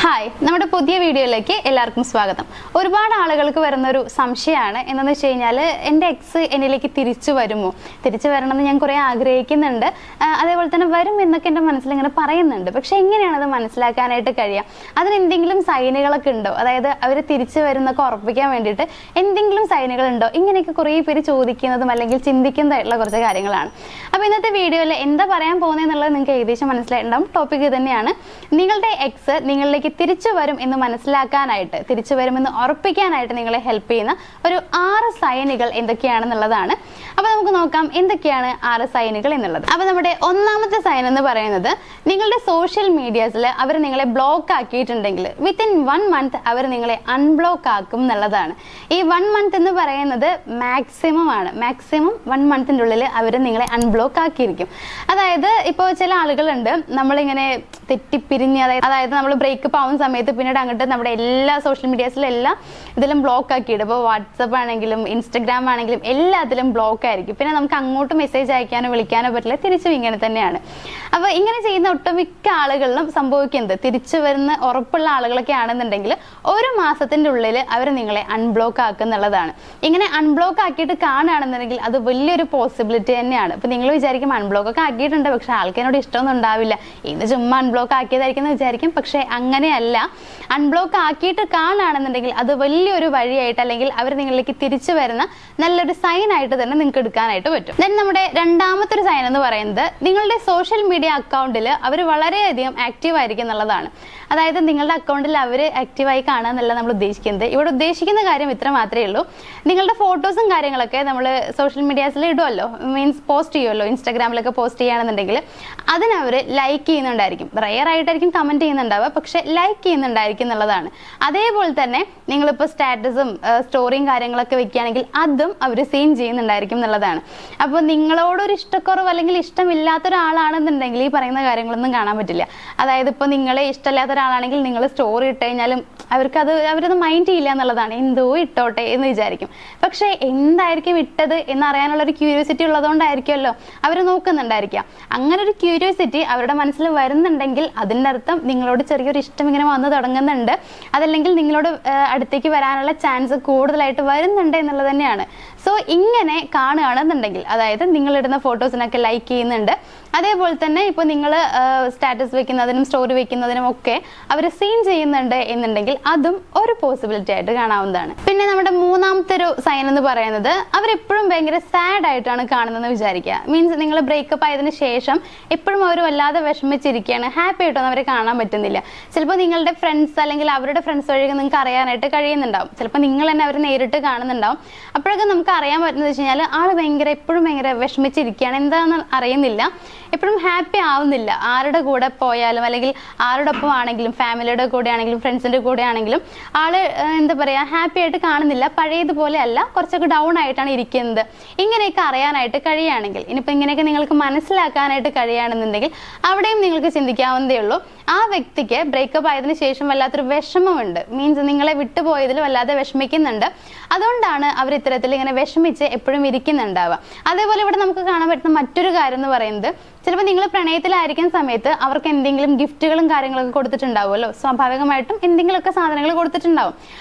Hi, നമ്മുടെ പുതിയ വീഡിയോയിലേക്ക് എല്ലാവർക്കും സ്വാഗതം. ഒരുപാട് ആളുകൾക്ക് വരുന്ന ഒരു സംശയമാണ് എന്താണെന്ന് വെച്ച് കഴിഞ്ഞാൽ എൻ്റെ എക്സ് എന്നിലേക്ക് തിരിച്ചു വരുമോ, തിരിച്ചു വരണമെന്ന് ഞാൻ കുറേ ആഗ്രഹിക്കുന്നുണ്ട്, അതേപോലെ തന്നെ വരും എന്നൊക്കെ എൻ്റെ മനസ്സിൽ ഇങ്ങനെ പറയുന്നുണ്ട്. പക്ഷെ എങ്ങനെയാണ് അത് മനസ്സിലാക്കാനായിട്ട് കഴിയുക? അതിന് എന്തെങ്കിലും സൈനുകളൊക്കെ ഉണ്ടോ? അതായത് അവർ തിരിച്ചു വരുന്നൊക്കെ ഉറപ്പിക്കാൻ വേണ്ടിയിട്ട് എന്തെങ്കിലും സൈനുകളുണ്ടോ? ഇങ്ങനെയൊക്കെ കുറേ പേര് ചോദിക്കുന്നതും അല്ലെങ്കിൽ ചിന്തിക്കുന്നതായിട്ടുള്ള കുറച്ച് കാര്യങ്ങളാണ്. അപ്പോൾ ഇന്നത്തെ വീഡിയോയിൽ എന്താ പറയാൻ പോകുന്നതെന്നുള്ളത് നിങ്ങൾക്ക് ഏകദേശം മനസ്സിലായിട്ടുണ്ടാവും. ടോപ്പിക് തന്നെയാണ്, നിങ്ങളുടെ എക്സ് നിങ്ങളിലേക്ക് തിരിച്ചു വരും എന്ന് മനസ്സിലാക്കാനായിട്ട്, തിരിച്ചു വരുമെന്ന് ഉറപ്പിക്കാനായിട്ട് നിങ്ങളെ ഹെൽപ്പ് ചെയ്യുന്ന ഒരു 6 സൈനുകൾ എന്തൊക്കെയാണെന്നുള്ളതാണ്. അപ്പോൾ നമുക്ക് നോക്കാം എന്തൊക്കെയാണ് 6 സൈനുകൾ എന്നുള്ളത്. അപ്പോൾ നമ്മുടെ ഒന്നാമത്തെ സൈൻ എന്ന് പറയുന്നത്, നിങ്ങളുടെ സോഷ്യൽ മീഡിയാസിൽ അവർ നിങ്ങളെ ബ്ലോക്ക് ആക്കിയിട്ടുണ്ടെങ്കിൽ വിത്തിൻ 1 മന്ത് അവർ നിങ്ങളെ അൺബ്ലോക്ക് ആക്കും എന്നുള്ളതാണ്. ഈ 1 മന്ത് എന്ന് പറയുന്നത് മാക്സിമം ആണ്. മാക്സിമം 1 മന്തിൻ്റെ ഉള്ളിൽ അവർ നിങ്ങളെ അൺബ്ലോക്ക് ആക്കിയിരിക്കും. അതായത് ഇപ്പോൾ ചില ആളുകളുണ്ട്, നമ്മളിങ്ങനെ തെറ്റിപ്പിരിഞ്ഞ്, അതായത് നമ്മൾ ബ്രേക്കപ്പ് ആവുന്ന സമയത്ത് പിന്നീട് അങ്ങോട്ട് നമ്മുടെ എല്ലാ സോഷ്യൽ മീഡിയാസിലും എല്ലാം ഇതിലും ബ്ലോക്ക് ആക്കിയിട്ട്, ഇപ്പോൾ വാട്സപ്പ് ആണെങ്കിലും ഇൻസ്റ്റഗ്രാം ആണെങ്കിലും എല്ലാത്തിലും ബ്ലോക്ക് ആയിരിക്കും. പിന്നെ നമുക്ക് അങ്ങോട്ട് മെസ്സേജ് അയക്കാനോ വിളിക്കാനോ പറ്റില്ല, തിരിച്ചും ഇങ്ങനെ തന്നെയാണ്. അപ്പോൾ ഇങ്ങനെ ചെയ്യുന്ന ഒട്ടുമിക്ക ആളുകളിലും സംഭവിക്കുന്നത്, തിരിച്ചു വരുന്ന ഉറപ്പുള്ള ആളുകളൊക്കെ ആണെന്നുണ്ടെങ്കിൽ 1 മാസത്തിൻ്റെ ഉള്ളിൽ അവർ നിങ്ങളെ അൺബ്ലോക്ക് ആക്കുന്നുള്ളതാണ്. ഇങ്ങനെ അൺബ്ലോക്ക് ആക്കിയിട്ട് കാണുകയാണെന്നുണ്ടെങ്കിൽ അത് വലിയൊരു പോസിബിലിറ്റി തന്നെയാണ്. ഇപ്പോൾ നിങ്ങൾ വിചാരിക്കും അൺബ്ലോക്ക് ഒക്കെ ആക്കിയിട്ടുണ്ട്, പക്ഷെ ആൾക്കാരോട് ഇഷ്ടമൊന്നും ഉണ്ടാവില്ല, ഇത് ചുമ്മാ അൺബ്ലോക്ക് ആക്കിയതായിരിക്കും എന്ന് വിചാരിക്കും. പക്ഷെ അങ്ങനെയല്ല. അൺബ്ലോക്ക് ആക്കിയിട്ട് കാണുകയാണെന്നുണ്ടെങ്കിൽ അത് വലിയൊരു വഴിയായിട്ട്, അല്ലെങ്കിൽ അവർ നിങ്ങളിലേക്ക് തിരിച്ചു വരുന്ന നല്ലൊരു സൈൻ ആയിട്ട് തന്നെ നിങ്ങൾക്ക് എടുക്കാനായിട്ട് പറ്റും. ദെൻ നമ്മുടെ രണ്ടാമത്തെ ഒരു സൈൻ എന്ന് പറയുന്നത്, നിങ്ങളുടെ സോഷ്യൽ മീഡിയ അക്കൗണ്ടിൽ അവർ വളരെയധികം ആക്റ്റീവ് ആയിരിക്കും എന്നുള്ളതാണ്. അതായത് നിങ്ങളുടെ അക്കൗണ്ടിൽ അവർ ആക്റ്റീവായി കാണുക എന്നല്ല നമ്മൾ ഉദ്ദേശിക്കുന്നത്. ഇവിടെ ഉദ്ദേശിക്കുന്ന കാര്യം ഇത്ര മാത്രമേ ഉള്ളൂ, നിങ്ങളുടെ ഫോട്ടോസും കാര്യങ്ങളൊക്കെ നമ്മൾ സോഷ്യൽ മീഡിയാസിൽ ഇടുമല്ലോ, മീൻസ് പോസ്റ്റ് ചെയ്യുമല്ലോ, ഇൻസ്റ്റാഗ്രാമിലൊക്കെ പോസ്റ്റ് ചെയ്യുകയാണെന്നുണ്ടെങ്കിൽ അതിനവർ ലൈക്ക് ചെയ്യുന്നുണ്ടായിരിക്കും. റെയർ ആയിട്ടായിരിക്കും കമൻറ്റ് ചെയ്യുന്നുണ്ടാവുക, പക്ഷെ ലൈക്ക് ചെയ്യുന്നുണ്ടായിരിക്കും എന്നുള്ളതാണ്. അതേപോലെ തന്നെ നിങ്ങളിപ്പോൾ സ്റ്റാറ്റസും സ്റ്റോറിയും കാര്യങ്ങളൊക്കെ വെക്കുകയാണെങ്കിൽ അതും അവർ സീൻ ചെയ്യുന്നുണ്ടായിരിക്കും എന്നുള്ളതാണ്. അപ്പോൾ നിങ്ങളോടൊരു ഇഷ്ടക്കുറവ് അല്ലെങ്കിൽ ഇഷ്ടമില്ലാത്ത ഒരാളാണെന്നുണ്ടെങ്കിൽ ഈ പറയുന്ന കാര്യങ്ങളൊന്നും കാണാൻ പറ്റില്ല. അതായത് ഇപ്പോൾ നിങ്ങളെ ഇഷ്ടമില്ലാത്ത ഒരാളാണെങ്കിൽ നിങ്ങൾ സ്റ്റോറി ഇട്ട് കഴിഞ്ഞാലും അവരത് മൈൻഡ് ചെയ്യില്ല എന്നുള്ളതാണ്. എന്തോ ഇട്ടോട്ടെ എന്ന് വിചാരിക്കും. പക്ഷേ എന്തായിരിക്കും ഇട്ടത് എന്നറിയാനുള്ള ഒരു ക്യൂരിയോസിറ്റി ഉള്ളതുകൊണ്ടായിരിക്കുമല്ലോ അവർ നോക്കുന്നുണ്ടായിരിക്കുക. അങ്ങനെ ഒരു ക്യൂരിയോസിറ്റി അവരുടെ മനസ്സിൽ വരുന്നുണ്ടെങ്കിൽ അതിൻ്റെ അർത്ഥം നിങ്ങളോട് ചെറിയൊരു ഇഷ്ടം ഇങ്ങനെ വന്നു തുടങ്ങുന്നുണ്ട്, അതല്ലെങ്കിൽ നിങ്ങളോട് അടുത്തേക്ക് വരാനുള്ള ചാൻസ് കൂടുതലായിട്ട് വരുന്നുണ്ട് എന്നുള്ളത് തന്നെയാണ്. സോ ഇങ്ങനെ കാണുകയാണെന്നുണ്ടെങ്കിൽ, അതായത് നിങ്ങളിടുന്ന ഫോട്ടോസിനൊക്കെ ലൈക്ക് ചെയ്യുന്നുണ്ട്, അതേപോലെ തന്നെ ഇപ്പോൾ നിങ്ങൾ സ്റ്റാറ്റസ് വെക്കുന്നതിനും സ്റ്റോറി വെക്കുന്നതിനും ഒക്കെ അവർ സീൻ ചെയ്യുന്നുണ്ട് എന്നുണ്ടെങ്കിൽ അതും ഒരു പോസിബിലിറ്റി ആയിട്ട് കാണാവുന്നതാണ്. പിന്നെ നമ്മുടെ മൂന്നാമത്തെ ഒരു സൈൻ എന്ന് പറയുന്നത്, അവരെപ്പോഴും ഭയങ്കര സാഡ് ആയിട്ടാണ് കാണുന്നതെന്ന് വിചാരിക്കുക. മീൻസ് നിങ്ങൾ ബ്രേക്കപ്പ് ആയതിനു ശേഷം എപ്പോഴും അവർ വല്ലാതെ വിഷമിച്ചിരിക്കുകയാണ്, ഹാപ്പി ആയിട്ടൊന്നും അവരെ കാണാൻ പറ്റുന്നില്ല. ചിലപ്പോൾ നിങ്ങളുടെ ഫ്രണ്ട്സ് അല്ലെങ്കിൽ അവരുടെ ഫ്രണ്ട്സ് വഴി നിങ്ങൾക്ക് അറിയാനായിട്ട് കഴിയുന്നുണ്ടാവും. ചിലപ്പോൾ നിങ്ങൾ തന്നെ അവരെ നേരിട്ട് കാണുന്നുണ്ടാവും. അപ്പോഴൊക്കെ നമുക്ക് അറിയാൻ പറ്റുന്നത് വെച്ച് കഴിഞ്ഞാൽ ആൾ എപ്പോഴും ഭയങ്കര വിഷമിച്ചിരിക്കുകയാണ്, എന്താണെന്ന് അറിയുന്നില്ല, എപ്പോഴും ഹാപ്പി ആവുന്നില്ല. ആരുടെ കൂടെ പോയാലും അല്ലെങ്കിൽ ആരോടൊപ്പം ആണെങ്കിലും, ഫാമിലിയുടെ കൂടെ ആണെങ്കിലും ഫ്രണ്ട്സിൻ്റെ കൂടെ ആണെങ്കിലും ആള് എന്താ പറയുക, ഹാപ്പി ആയിട്ട് കാണുന്നില്ല, പഴയതുപോലെ അല്ല, കുറച്ചൊക്കെ ഡൗൺ ആയിട്ടാണ് ഇരിക്കുന്നത്. ഇങ്ങനെയൊക്കെ അറിയാനായിട്ട് കഴിയുകയാണെങ്കിൽ, ഇനിയിപ്പോൾ ഇങ്ങനെയൊക്കെ നിങ്ങൾക്ക് മനസ്സിലാക്കാനായിട്ട് കഴിയുകയാണെന്നുണ്ടെങ്കിൽ അവിടെയും നിങ്ങൾക്ക് ചിന്തിക്കാവുന്നതേ ഉള്ളൂ, ആ വ്യക്തിക്ക് ബ്രേക്കപ്പ് ആയതിനു ശേഷം വല്ലാത്തൊരു വിഷമമുണ്ട്, മീൻസ് നിങ്ങളെ വിട്ടുപോയതിൽ വല്ലാതെ വിഷമിക്കുന്നുണ്ട്, അതുകൊണ്ടാണ് അവർ ഇത്തരത്തിൽ ഇങ്ങനെ വിഷമിച്ച് എപ്പോഴും ഇരിക്കുന്നുണ്ടാവുക. അതേപോലെ ഇവിടെ നമുക്ക് കാണാൻ പറ്റുന്ന മറ്റൊരു കാര്യം എന്ന് പറയുന്നത്, ചിലപ്പോൾ നിങ്ങൾ പ്രണയത്തിലായിരിക്കുന്ന സമയത്ത് അവർക്ക് എന്തെങ്കിലും ഗിഫ്റ്റുകളും കാര്യങ്ങളൊക്കെ കൊടുത്തിട്ടുണ്ടാവുമല്ലോ, സ്വാഭാവികമായിട്ടും എന്തെങ്കിലുമൊക്കെ സാധനങ്ങൾ കൊടുത്തിട്ടുണ്ടാവും.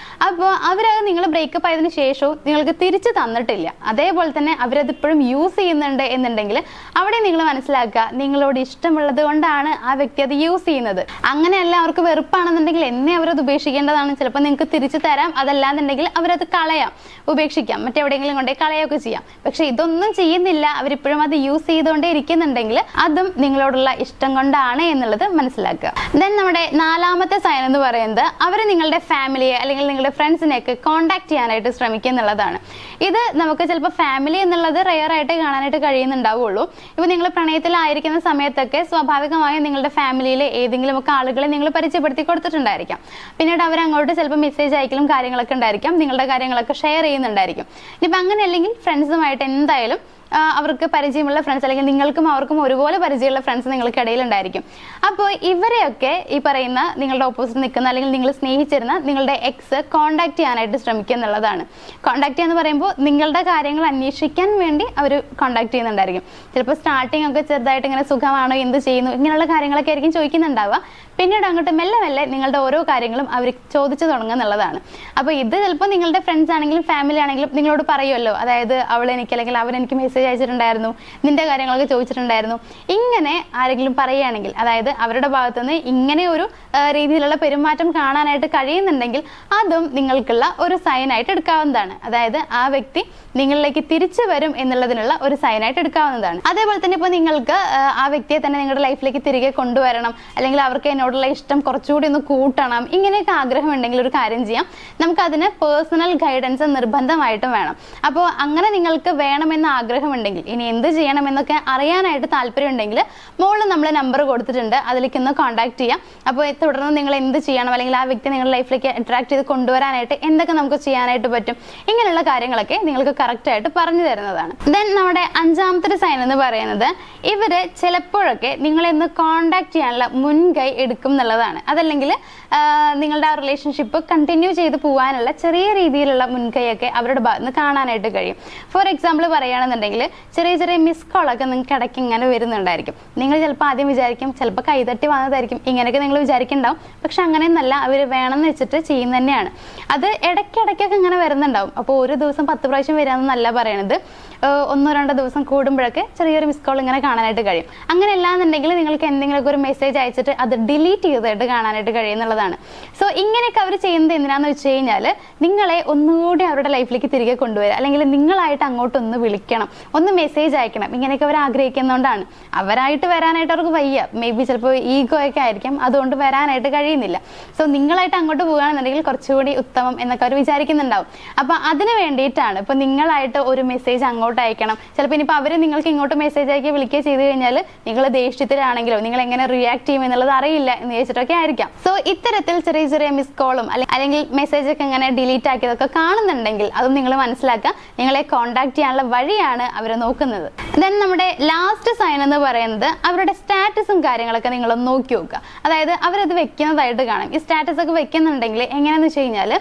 അപ്പോൾ അവരത് നിങ്ങൾ ബ്രേക്കപ്പ് ആയതിനു ശേഷവും നിങ്ങൾക്ക് തിരിച്ചു തന്നിട്ടില്ല, അതേപോലെ തന്നെ അവരത് ഇപ്പോഴും യൂസ് ചെയ്യുന്നുണ്ട് എന്നുണ്ടെങ്കിൽ അവിടെ നിങ്ങൾ മനസ്സിലാക്കുക, നിങ്ങളോട് ഇഷ്ടമുള്ളത് കൊണ്ടാണ് ആ വ്യക്തി അത് യൂസ് ചെയ്യുന്നത്. അങ്ങനെയല്ല, അവർക്ക് വെറുപ്പാണെന്നുണ്ടെങ്കിൽ എന്നെ അവരത് ഉപേക്ഷിക്കേണ്ടതാണ്. ചിലപ്പോൾ നിങ്ങൾക്ക് തിരിച്ചു തരാം, അതല്ലാന്നുണ്ടെങ്കിൽ അവരത് കളയാം, ഉപേക്ഷിക്കാം, മറ്റെവിടെയെങ്കിലും കൊണ്ടേ കളയൊക്കെ ചെയ്യാം. പക്ഷെ ഇതൊന്നും ചെയ്യുന്നില്ല, അവരിപ്പോഴും അത് യൂസ് ചെയ്തുകൊണ്ടേ ഇരിക്കുന്നുണ്ടെങ്കിൽ അതും നിങ്ങളോടുള്ള ഇഷ്ടം കൊണ്ടാണ് എന്നുള്ളത് മനസ്സിലാക്കുക. ദെൻ നമ്മുടെ നാലാമത്തെ സൈൻ എന്ന് പറയുന്നത്, അവർ നിങ്ങളുടെ ഫാമിലിയെ അല്ലെങ്കിൽ നിങ്ങളുടെ ഫ്രണ്ട്സിനെയൊക്കെ കോൺടാക്ട് ചെയ്യാനായിട്ട് ശ്രമിക്കുക എന്നുള്ളതാണ്. ഇത് നമുക്ക് ചിലപ്പോൾ ഫാമിലി എന്നുള്ളത് റെയർ ആയിട്ട് കാണാനായിട്ട് കഴിയുന്നുണ്ടാവുള്ളൂ. ഇപ്പോൾ നിങ്ങൾ പ്രണയത്തിലായിരിക്കുന്ന സമയത്തൊക്കെ സ്വാഭാവികമായും നിങ്ങളുടെ ഫാമിലിയിലെ ഏതെങ്കിലും ഒക്കെ ആളുകളെ നിങ്ങൾ പരിചയപ്പെടുത്തി കൊടുത്തിട്ടുണ്ടായിരിക്കാം. പിന്നീട് അവരങ്ങോട്ട് ചിലപ്പോൾ മെസ്സേജ് അയക്കലും കാര്യങ്ങളൊക്കെ ഉണ്ടായിരിക്കാം, നിങ്ങളുടെ കാര്യങ്ങളൊക്കെ ഷെയർ ചെയ്യുന്നുണ്ടായിരിക്കും. ഇനിയിപ്പോൾ അങ്ങനെ അല്ലെങ്കിൽ ഫ്രണ്ട്സുമായിട്ട് എന്തായാലും അവർക്ക് പരിചയമുള്ള ഫ്രണ്ട്സ് അല്ലെങ്കിൽ നിങ്ങൾക്കും അവർക്കും ഒരുപോലെ പരിചയമുള്ള ഫ്രണ്ട്സ് നിങ്ങൾക്ക് ഇടയിലുണ്ടായിരിക്കും. അപ്പോൾ ഇവരെയൊക്കെ ഈ പറയുന്ന നിങ്ങളുടെ ഓപ്പോസിറ്റ് നിൽക്കുന്ന അല്ലെങ്കിൽ നിങ്ങൾ സ്നേഹിച്ചിരുന്ന നിങ്ങളുടെ എക്സ് കോൺടാക്ട് ചെയ്യാനായിട്ട് ശ്രമിക്കുക എന്നുള്ളതാണ്. കോൺടാക്ട് ചെയ്യാന്ന് പറയുമ്പോൾ നിങ്ങളുടെ കാര്യങ്ങൾ അന്വേഷിക്കാൻ വേണ്ടി അവർ കോൺടാക്ട് ചെയ്യുന്നുണ്ടായിരിക്കും. ചിലപ്പോൾ സ്റ്റാർട്ടിംഗ് ഒക്കെ ചെറുതായിട്ട് ഇങ്ങനെ സുഖമാണോ, എന്ത് ചെയ്യുന്നു, ഇങ്ങനെയുള്ള കാര്യങ്ങളൊക്കെ ആയിരിക്കും ചോദിക്കുന്നുണ്ടാവുക. പിന്നീട് അങ്ങോട്ട് മെല്ലെ മെല്ലെ നിങ്ങളുടെ ഓരോ കാര്യങ്ങളും അവർ ചോദിച്ചു തുടങ്ങുക എന്നുള്ളതാണ്. അപ്പോൾ ഇത് ചിലപ്പോൾ നിങ്ങളുടെ ഫ്രണ്ട്സ് ആണെങ്കിലും ഫാമിലി ആണെങ്കിലും നിങ്ങളോട് പറയുമല്ലോ, അതായത് അവൾ എനിക്ക് അല്ലെങ്കിൽ അവൻ എനിക്ക് മെസ്സേജ് അയച്ചിട്ടുണ്ടായിരുന്നു, നിന്റെ കാര്യങ്ങളൊക്കെ ചോദിച്ചിട്ടുണ്ടായിരുന്നു. ഇങ്ങനെ ആരെങ്കിലും പറയുകയാണെങ്കിൽ, അതായത് അവരുടെ ഭാഗത്തുനിന്ന് ഇങ്ങനെ ഒരു രീതിയിലുള്ള പെരുമാറ്റം കാണാനായിട്ട് കഴിയുന്നുണ്ടെങ്കിൽ അതും നിങ്ങൾക്കുള്ള ഒരു സൈനായിട്ട് എടുക്കാവുന്നതാണ്. അതായത് ആ വ്യക്തി നിങ്ങളിലേക്ക് തിരിച്ചു വരും എന്നുള്ളതിനുള്ള ഒരു സൈനായിട്ട് എടുക്കാവുന്നതാണ്. അതേപോലെ തന്നെ ഇപ്പോൾ നിങ്ങൾക്ക് ആ വ്യക്തിയെ തന്നെ നിങ്ങളുടെ ലൈഫിലേക്ക് തിരികെ കൊണ്ടുവരണം, അല്ലെങ്കിൽ അവർക്ക് എന്നോടുള്ള ഇഷ്ടം കുറച്ചുകൂടി ഒന്ന് കൂട്ടണം, ഇങ്ങനെയൊക്കെ ആഗ്രഹം ഉണ്ടെങ്കിൽ ഒരു കാര്യം ചെയ്യാം, നമുക്കതിന് പേഴ്സണൽ ഗൈഡൻസ് നിർബന്ധമായിട്ടും വേണം. അപ്പോൾ അങ്ങനെ നിങ്ങൾക്ക് വേണമെന്ന് ആഗ്രഹമുണ്ടെങ്കിൽ, ഇനി എന്ത് ചെയ്യണമെന്നൊക്കെ അറിയാനായിട്ട് താല്പര്യം ഉണ്ടെങ്കിൽ മുകളിൽ നമ്മൾ നമ്പർ കൊടുത്തിട്ടുണ്ട്, അതിലേക്ക് ഒന്ന് കോൺടാക്ട് ചെയ്യാം. അപ്പോൾ തുടർന്ന് നിങ്ങൾ എന്ത് ചെയ്യണം, അല്ലെങ്കിൽ ആ വ്യക്തി നിങ്ങളുടെ ലൈഫിലേക്ക് അട്രാക്ട് ചെയ്ത് കൊണ്ടുവരാനായിട്ട് എന്തൊക്കെ നമുക്ക് ചെയ്യാനായിട്ട് പറ്റും, ഇങ്ങനെയുള്ള കാര്യങ്ങളൊക്കെ നിങ്ങൾക്ക് കറക്റ്റ് ആയിട്ട് പറഞ്ഞു തരുന്നതാണ്. ദെൻ നമ്മുടെ അഞ്ചാമത്തെ സൈൻ എന്ന് പറയുന്നത്, ഇവര് ചിലപ്പോഴൊക്കെ നിങ്ങളെ ഒന്ന് കോണ്ടാക്ട് ചെയ്യാനുള്ള മുൻകൈ എടുക്കും എന്നുള്ളതാണ്. അതല്ലെങ്കിൽ നിങ്ങളുടെ ആ റിലേഷൻഷിപ്പ് കണ്ടിന്യൂ ചെയ്ത് പോകാനുള്ള ചെറിയ രീതിയിലുള്ള മുൻകൈയൊക്കെ അവരുടെ ഭാഗത്ത് നിന്ന് കാണാനായിട്ട് കഴിയും. ഫോർ എക്സാമ്പിൾ പറയുകയാണെന്നുണ്ടെങ്കിൽ ചെറിയ ചെറിയ മിസ് കോളൊക്കെ നിങ്ങൾക്ക് ഇടയ്ക്ക് ഇങ്ങനെ വരുന്നുണ്ടായിരിക്കും. നിങ്ങൾ ചിലപ്പോൾ ആദ്യം വിചാരിക്കും ചിലപ്പോൾ കൈതട്ടി വന്നതായിരിക്കും, ഇങ്ങനെയൊക്കെ നിങ്ങൾ വിചാരിക്കുന്നുണ്ടാവും. പക്ഷെ അങ്ങനെയൊന്നല്ല, അവർ വേണമെന്ന് വെച്ചിട്ട് ചെയ്യുന്ന തന്നെയാണ്. അത് ഇടയ്ക്കിടയ്ക്കൊക്കെ ഇങ്ങനെ വരുന്നുണ്ടാവും. അപ്പോൾ ഒരു ദിവസം 10 പ്രാവശ്യം വരാമെന്നല്ല പറയണത്, 1-2 ദിവസം കൂടുമ്പോഴൊക്കെ ചെറിയൊരു മിസ് കോൾ ഇങ്ങനെ കാണാനായിട്ട് കഴിയും. അങ്ങനെ അല്ലാന്നുണ്ടെങ്കിൽ നിങ്ങൾക്ക് എന്തെങ്കിലുമൊക്കെ ഒരു മെസ്സേജ് അയച്ചിട്ട് അത് ഡിലീറ്റ് ചെയ്തിട്ട് കാണാനായിട്ട് കഴിയുന്നുള്ളതാണ്. സോ ഇങ്ങനെയൊക്കെ അവർ ചെയ്യുന്നത് എന്തിനാന്ന് വെച്ച് കഴിഞ്ഞാൽ നിങ്ങളെ ഒന്നുകൂടി അവരുടെ ലൈഫിലേക്ക് തിരികെ കൊണ്ടുവരിക, അല്ലെങ്കിൽ നിങ്ങളായിട്ട് അങ്ങോട്ടൊന്ന് വിളിക്കണം, ഒന്ന് മെസ്സേജ് അയക്കണം, ഇങ്ങനെയൊക്കെ അവർ ആഗ്രഹിക്കുന്നതുകൊണ്ടാണ്. അവരായിട്ട് വരാനായിട്ട് അവർക്ക് വയ്യ, മേ ബി ചിലപ്പോൾ ഈഗോ ഒക്കെ ആയിരിക്കും, അതുകൊണ്ട് വരാനായിട്ട് കഴിയുന്നില്ല. സോ നിങ്ങളായിട്ട് അങ്ങോട്ട് പോകുകയാണെന്നുണ്ടെങ്കിൽ കുറച്ചുകൂടി ഉത്തമം എന്നൊക്കെ അവർ വിചാരിക്കുന്നുണ്ടാവും. അപ്പോൾ അതിന് വേണ്ടിയിട്ടാണ് ഇപ്പോൾ നിങ്ങളായിട്ട് ഒരു മെസ്സേജ് അങ്ങോട്ട് അയക്കണം. ചിലപ്പോൾ ഇനിയിപ്പോൾ അവർ നിങ്ങൾക്ക് ഇങ്ങോട്ട് മെസ്സേജ് അയക്കുക വിളിക്കുക ചെയ്ത് കഴിഞ്ഞാൽ നിങ്ങൾ ദേഷ്യത്തിലാണെങ്കിലോ നിങ്ങൾ എങ്ങനെ റിയാക്ട് ചെയ്യും എന്നുള്ളത് അറിയില്ല എന്ന് ചോദിച്ചിട്ടൊക്കെ ആയിരിക്കാം. സോ ഇത്തരത്തിൽ ചെറിയ ചെറിയ മിസ് കോളും അല്ലെങ്കിൽ മെസ്സേജ് ഒക്കെ ഇങ്ങനെ ഡിലീറ്റ് ആക്കിയതൊക്കെ കാണുന്നുണ്ടെങ്കിൽ അതും നിങ്ങൾ മനസ്സിലാക്കുക, നിങ്ങളെ കോൺടാക്ട് ചെയ്യാനുള്ള വഴിയാണ് അവർ നോക്കുന്നത്. ദെൻ നമ്മുടെ ലാസ്റ്റ് സൈൻ എന്ന് പറയുന്നത് അവരുടെ സ്റ്റാറ്റസും കാര്യങ്ങളൊക്കെ നിങ്ങളൊന്ന് നോക്കി നോക്കുക. അതായത് അവരത് വെക്കുന്നതായിട്ട് കാണും. ഈ സ്റ്റാറ്റസ് ഒക്കെ വെക്കുന്നുണ്ടെങ്കിൽ എങ്ങനെയാണെന്ന് വെച്ച് കഴിഞ്ഞാൽ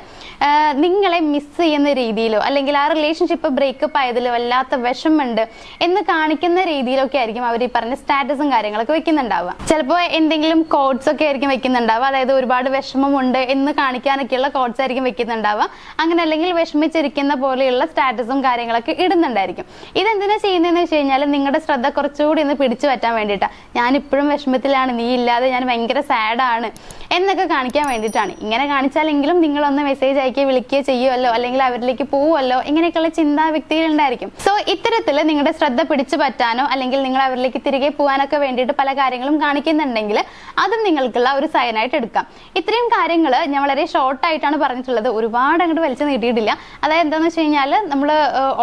നിങ്ങളെ മിസ് ചെയ്യുന്ന രീതിയിലോ അല്ലെങ്കിൽ ആ റിലേഷൻഷിപ്പ് ബ്രേക്കപ്പ് ആയതിലോ വല്ലാത്ത വിഷമുണ്ട് എന്ന് കാണിക്കുന്ന രീതിയിലൊക്കെ ആയിരിക്കും അവർ ഈ പറഞ്ഞ സ്റ്റാറ്റസും കാര്യങ്ങളൊക്കെ വെക്കുന്നുണ്ടാവുക. ചിലപ്പോൾ എന്തെങ്കിലും കോഡ്സ് ഒക്കെ ആയിരിക്കും വെക്കുന്നുണ്ടാവുക, അതായത് ഒരുപാട് വിഷമമുണ്ട് എന്ന് കാണിക്കാനൊക്കെയുള്ള കോഡ്സ് ആയിരിക്കും വെക്കുന്നുണ്ടാവുക. അങ്ങനെ അല്ലെങ്കിൽ വിഷമിച്ചിരിക്കുന്ന പോലെയുള്ള സ്റ്റാറ്റസും കാര്യങ്ങളൊക്കെ ഇടുന്നുണ്ടായിരിക്കും. ഇതെന്തിനാ ചെയ്യുന്നതെന്ന് വെച്ച് കഴിഞ്ഞാൽ നിങ്ങളുടെ ശ്രദ്ധ കുറച്ചുകൂടി ഒന്ന് പിടിച്ചു പറ്റാൻ വേണ്ടിയിട്ടാണ്. ഞാൻ ഇപ്പോഴും വിഷമത്തിലാണ്, നീ ഇല്ലാതെ ഞാൻ ഭയങ്കര സാഡാണ് എന്നൊക്കെ കാണിക്കാൻ വേണ്ടിയിട്ടാണ്. ഇങ്ങനെ കാണിച്ചാലെങ്കിലും നിങ്ങളൊന്ന് മെസ്സേജ് അയക്കുകയോ വിളിക്കുകയോ ചെയ്യുമല്ലോ, അല്ലെങ്കിൽ അവരിലേക്ക് പോവുമല്ലോ, ഇങ്ങനെയൊക്കെയുള്ള ചിന്താ വ്യക്തികളുണ്ടായിരിക്കും. സോ ഇത്തരത്തിൽ നിങ്ങളുടെ ശ്രദ്ധ പിടിച്ചു പറ്റാനോ അല്ലെങ്കിൽ നിങ്ങൾ അവരിലേക്ക് തിരികെ പോകാനൊക്കെ വേണ്ടിയിട്ട് പല കാര്യങ്ങളും കാണിക്കുന്നുണ്ടെങ്കിൽ അതും നിങ്ങൾക്കുള്ള ഒരു സൈനായിട്ട് എടുക്കാം. ഇത്രയും കാര്യങ്ങൾ ഞാൻ വളരെ ഷോർട്ടായിട്ടാണ് പറഞ്ഞിട്ടുള്ളത്, ഒരുപാട് അങ്ങോട്ട് വലിച്ചു നീട്ടിയിട്ടില്ല. അതായത് എന്താണെന്ന് വെച്ച് കഴിഞ്ഞാൽ നമ്മൾ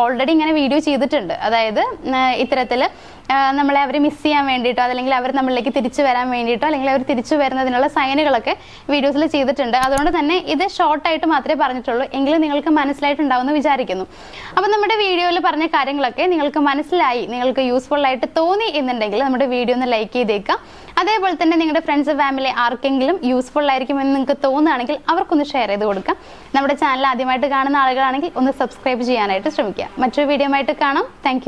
ഓൾറെഡി ഇങ്ങനെ വീഡിയോ ചെയ്തിട്ടുണ്ട്. അതായത് ഇത്തരത്തിൽ നമ്മളെ അവർ മിസ് ചെയ്യാൻ വേണ്ടിയിട്ടോ അല്ലെങ്കിൽ അവർ നമ്മളിലേക്ക് തിരിച്ചു വരാൻ വേണ്ടിയിട്ടോ അല്ലെങ്കിൽ അവർ തിരിച്ചു വരുന്നതിനുള്ള സൈനുകളൊക്കെ വീഡിയോസിൽ ചെയ്തിട്ടുണ്ട്. അതുകൊണ്ട് തന്നെ ഇത് ഷോർട്ടായിട്ട് മാത്രമേ പറഞ്ഞിട്ടുള്ളൂ, എങ്കിലും നിങ്ങൾക്ക് മനസ്സിലായിട്ടുണ്ടാവുമെന്ന് വിചാരിക്കുന്നു. അപ്പോൾ നമ്മുടെ വീഡിയോയിൽ പറഞ്ഞ കാര്യങ്ങളൊക്കെ നിങ്ങൾക്ക് മനസ്സിലായി, നിങ്ങൾക്ക് യൂസ്ഫുൾ ആയിട്ട് തോന്നി എന്നുണ്ടെങ്കിൽ നമ്മുടെ വീഡിയോ ഒന്ന് ലൈക്ക് ചെയ്തേക്കാം. അതേപോലെ തന്നെ നിങ്ങളുടെ ഫ്രണ്ട്സ് ഫാമിലി ആർക്കെങ്കിലും യൂസ്ഫുൾ ആയിരിക്കുമെന്ന് നിങ്ങൾക്ക് തോന്നുകയാണെങ്കിൽ അവർക്കൊന്ന് ഷെയർ ചെയ്ത് കൊടുക്കാം. നമ്മുടെ ചാനൽ ആദ്യമായിട്ട് കാണുന്ന ആളുകളാണെങ്കിൽ ഒന്ന് സബ്സ്ക്രൈബ് ചെയ്യാനായിട്ട് ശ്രമിക്കുക. മറ്റൊരു വീഡിയോ ആയിട്ട് കാണാം. താങ്ക്